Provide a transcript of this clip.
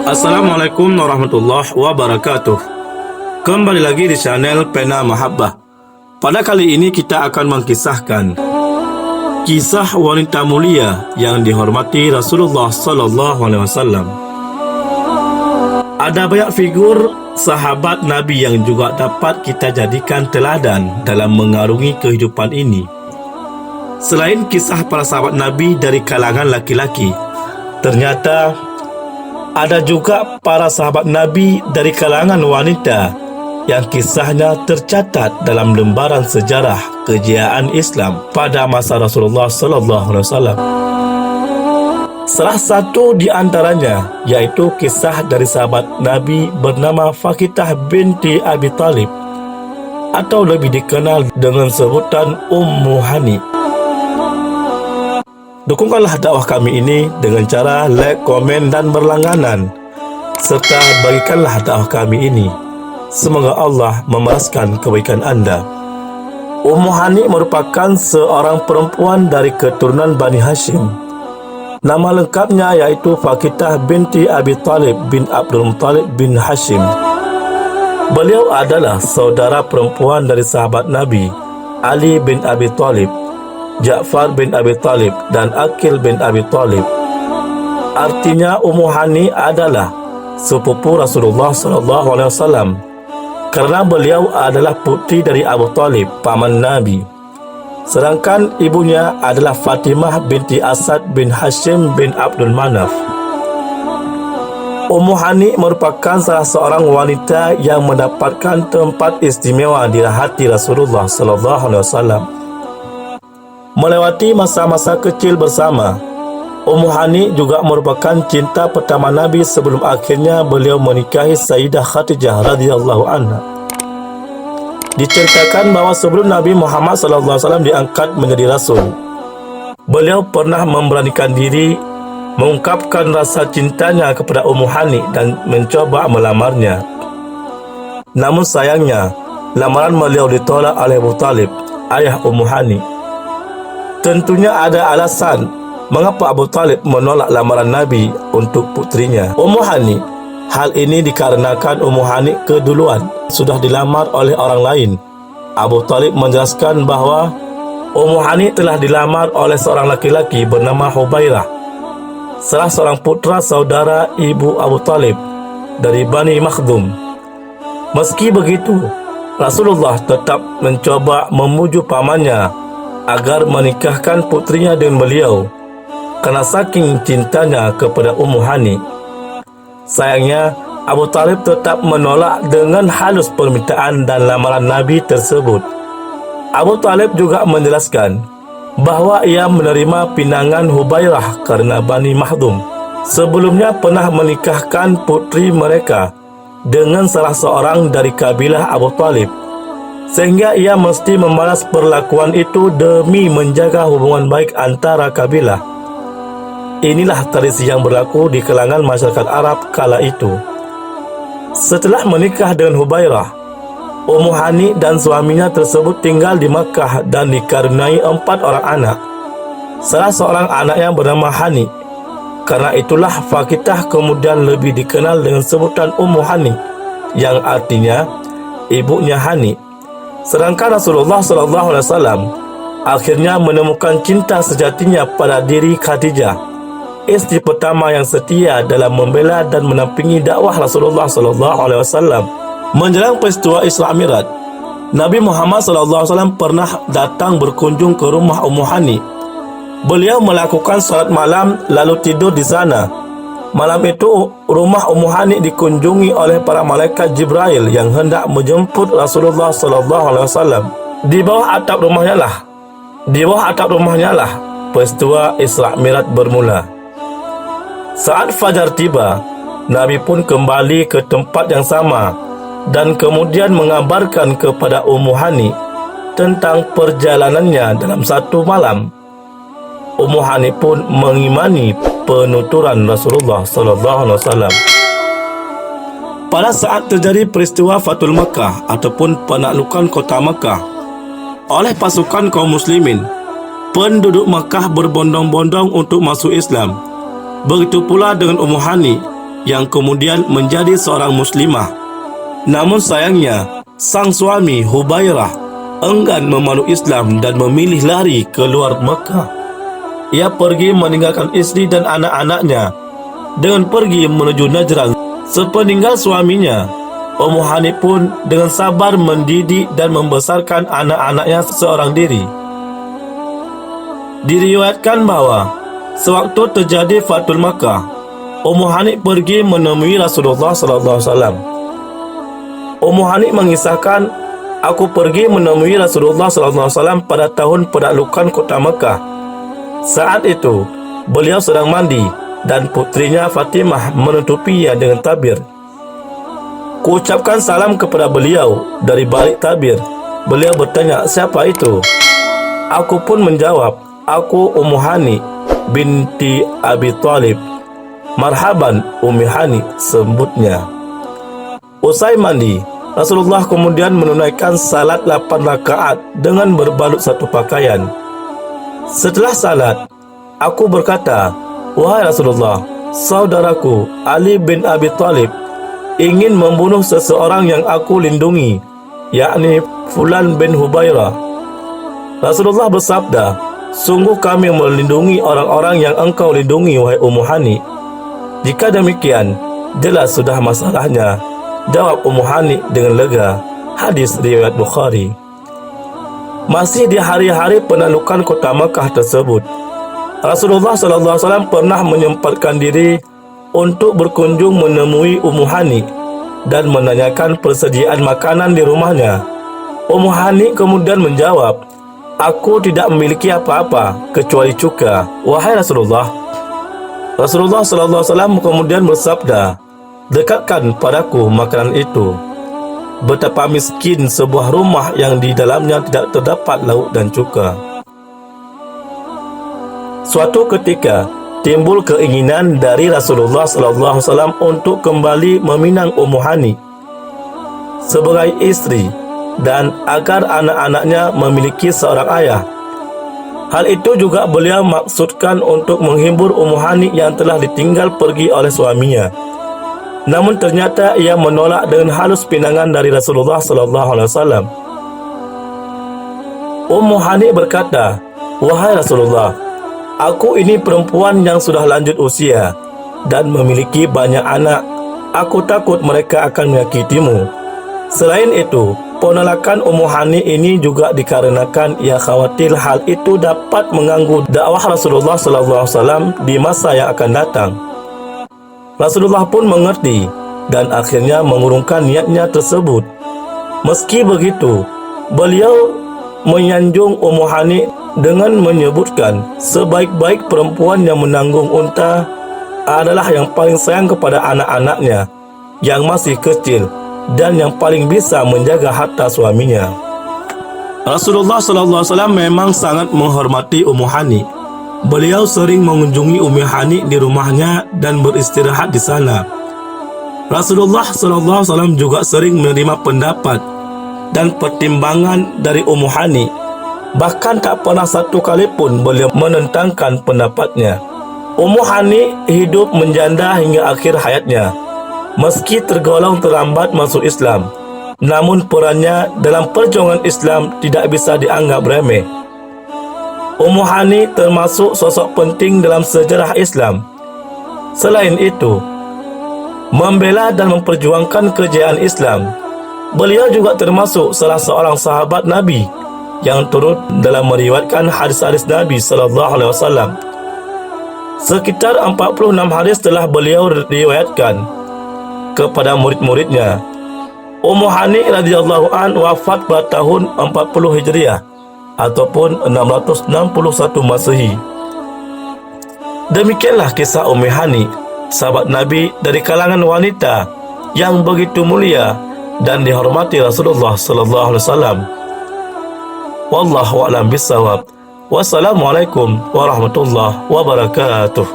Assalamualaikum warahmatullahi wabarakatuh. Kembali lagi di channel Pena Mahabbah. Pada kali ini kita akan mengkisahkan kisah wanita mulia yang dihormati Rasulullah sallallahu alaihi wasallam. Ada banyak figur sahabat Nabi yang juga dapat kita jadikan teladan dalam mengarungi kehidupan ini. Selain kisah para sahabat Nabi dari kalangan laki-laki, ternyata ada juga para sahabat Nabi dari kalangan wanita yang kisahnya tercatat dalam lembaran sejarah kejayaan Islam pada masa Rasulullah sallallahu alaihi wasallam. Salah satu di antaranya yaitu kisah dari sahabat Nabi bernama Fakitah binti Abi Talib atau lebih dikenal dengan sebutan Ummu Hani. Dukungkanlah dakwah kami ini dengan cara like, komen dan berlangganan, serta bagikanlah dakwah kami ini. Semoga Allah memeraskan kebaikan anda. Ummu Hani merupakan seorang perempuan dari keturunan Bani Hashim. Nama lengkapnya yaitu Fakitah binti Abi Talib bin Abdul Muttalib bin Hashim. Beliau adalah saudara perempuan dari sahabat Nabi Ali bin Abi Talib, Ja'far bin Abi Talib dan Aqil bin Abi Talib. Artinya Ummu Hani adalah sepupu Rasulullah sallallahu alaihi wasallam kerana beliau adalah putri dari Abu Talib, paman Nabi. Sedangkan ibunya adalah Fatimah binti Asad bin Hashim bin Abdul Manaf. Ummu Hani merupakan salah seorang wanita yang mendapatkan tempat istimewa di hati Rasulullah sallallahu alaihi wasallam. Melewati masa-masa kecil bersama, Ummu Hani juga merupakan cinta pertama Nabi sebelum akhirnya beliau menikahi Sayyidah Khadijah radhiyallahu anha. Diceritakan bahawa sebelum Nabi Muhammad SAW diangkat menjadi Rasul, beliau pernah memberanikan diri mengungkapkan rasa cintanya kepada Ummu Hani dan mencoba melamarnya. Namun sayangnya, lamaran beliau ditolak oleh Abu Talib, ayah Ummu Hani. Tentunya ada alasan mengapa Abu Talib menolak lamaran Nabi untuk putrinya, Ummu Hani. Hal ini dikarenakan Ummu Hani keduluan sudah dilamar oleh orang lain. Abu Talib menjelaskan bahawa Ummu Hani telah dilamar oleh seorang laki-laki bernama Hubairah, salah seorang putra saudara ibu Abu Talib dari Bani Makhzum. Meski begitu, Rasulullah tetap mencoba memujuk pamannya agar menikahkan putrinya dengan beliau kerana saking cintanya kepada Ummu Hani. Sayangnya, Abu Talib tetap menolak dengan halus permintaan dan lamaran Nabi tersebut. Abu Talib juga menjelaskan bahawa ia menerima pinangan Hubairah kerana Bani Makhzum sebelumnya pernah menikahkan putri mereka dengan salah seorang dari kabilah Abu Talib, sehingga ia mesti membalas perlakuan itu demi menjaga hubungan baik antara kabilah. Inilah tradisi yang berlaku di kalangan masyarakat Arab kala itu. Setelah menikah dengan Hubairah, Ummu Hani dan suaminya tersebut tinggal di Makkah dan dikaruniai 4 orang anak. Salah seorang anaknya bernama Hani. Karena itulah Fakitah kemudian lebih dikenal dengan sebutan Ummu Hani, yang artinya ibunya Hani. Sedangkan Rasulullah SAW akhirnya menemukan cinta sejatinya pada diri Khadijah, istri pertama yang setia dalam membela dan menampingi dakwah Rasulullah SAW. Menjelang peristiwa Isra Mi'raj, Nabi Muhammad SAW pernah datang berkunjung ke rumah Ummu Hani. Beliau melakukan salat malam lalu tidur di sana. Malam itu, rumah Ummu Hani dikunjungi oleh para malaikat Jibril yang hendak menjemput Rasulullah SAW. Di bawah atap rumahnya lah peristiwa Isra Mi'raj bermula. Saat fajar tiba, Nabi pun kembali ke tempat yang sama dan kemudian mengabarkan kepada Ummu Hani tentang perjalanannya dalam satu malam. Ummu Hani pun mengimani penuturan Rasulullah SAW. Pada saat terjadi peristiwa Fathul Makkah ataupun penaklukan kota Makkah oleh pasukan kaum muslimin, penduduk Makkah berbondong-bondong untuk masuk Islam. Begitu pula dengan Ummu Hani yang kemudian menjadi seorang muslimah. Namun sayangnya, sang suami Hubairah enggan memeluk Islam dan memilih lari keluar Mekah. Ia pergi meninggalkan istri dan anak-anaknya dengan pergi menuju Najran. Sepeninggal suaminya, Ummu Hani pun dengan sabar mendidik dan membesarkan anak-anaknya seorang diri. Diriwayatkan bahawa sewaktu terjadi Fathul Makkah, Ummu Hani pergi menemui Rasulullah SAW. Ummu Hani mengisahkan, "Aku pergi menemui Rasulullah SAW pada tahun penaklukan kota Mekah. Saat itu, beliau sedang mandi dan putrinya Fatimah menutupinya dengan tabir. Kuucapkan salam kepada beliau dari balik tabir. Beliau bertanya, 'Siapa itu?' Aku pun menjawab, 'Aku Ummu Hani binti Abi Thalib.' 'Marhaban Ummi Hani,' sebutnya. Usai mandi, Rasulullah kemudian menunaikan salat 8 rakaat dengan berbalut satu pakaian. Setelah salat, aku berkata, 'Wahai Rasulullah, saudaraku Ali bin Abi Thalib ingin membunuh seseorang yang aku lindungi, yakni Fulan bin Hubairah.' Rasulullah bersabda, 'Sungguh kami melindungi orang-orang yang engkau lindungi, wahai Ummu Hani. Jika demikian, jelas sudah masalahnya,' jawab Ummu Hani dengan lega. Hadis riwayat Bukhari. Masih di hari-hari penaklukan kota Makkah tersebut, Rasulullah SAW pernah menyempatkan diri untuk berkunjung menemui Ummu Hani dan menanyakan persediaan makanan di rumahnya. Ummu Hani kemudian menjawab, 'Aku tidak memiliki apa-apa kecuali cuka, wahai Rasulullah.' Rasulullah SAW kemudian bersabda, 'Dekatkan padaku makanan itu.' Betapa miskin sebuah rumah yang di dalamnya tidak terdapat lauk dan cuka. Suatu ketika, timbul keinginan dari Rasulullah SAW untuk kembali meminang Ummu Hani sebagai istri dan agar anak-anaknya memiliki seorang ayah. Hal itu juga beliau maksudkan untuk menghibur Ummu Hani yang telah ditinggal pergi oleh suaminya. Namun ternyata ia menolak dengan halus pinangan dari Rasulullah SAW. Ummu Hani berkata, 'Wahai Rasulullah, aku ini perempuan yang sudah lanjut usia dan memiliki banyak anak. Aku takut mereka akan menyakitimu. Selain itu, penolakan Ummu Hani ini juga dikarenakan ia khawatir hal itu dapat mengganggu dakwah Rasulullah SAW di masa yang akan datang.' Rasulullah pun mengerti dan akhirnya mengurungkan niatnya tersebut. Meski begitu, beliau menyanjung Ummu Hani dengan menyebutkan sebaik-baik perempuan yang menanggung unta adalah yang paling sayang kepada anak-anaknya yang masih kecil dan yang paling bisa menjaga harta suaminya. Rasulullah SAW memang sangat menghormati Ummu Hani. Beliau sering mengunjungi Ummi Hani di rumahnya dan beristirahat di sana. Rasulullah SAW juga sering menerima pendapat dan pertimbangan dari Ummu Hani. Bahkan tak pernah satu kali pun beliau menentangkan pendapatnya. Ummu Hani hidup menjanda hingga akhir hayatnya. Meski tergolong terlambat masuk Islam, namun perannya dalam perjuangan Islam tidak bisa dianggap remeh. Ummu Hani termasuk sosok penting dalam sejarah Islam. Selain itu, membela dan memperjuangkan kejayaan Islam, beliau juga termasuk salah seorang sahabat Nabi yang turut dalam meriwayatkan hadis-hadis Nabi SAW. Sekitar 46 hadis telah beliau riwayatkan kepada murid-muridnya. Ummu Hani radhiyallahu an wafat pada tahun 40 Hijriah ataupun 661 Masehi. Demikianlah kisah Ummi Hani, sahabat Nabi dari kalangan wanita yang begitu mulia dan dihormati Rasulullah sallallahu alaihi wasallam. Wallahu a'lam bissawab. Wassalamualaikum warahmatullahi wabarakatuh.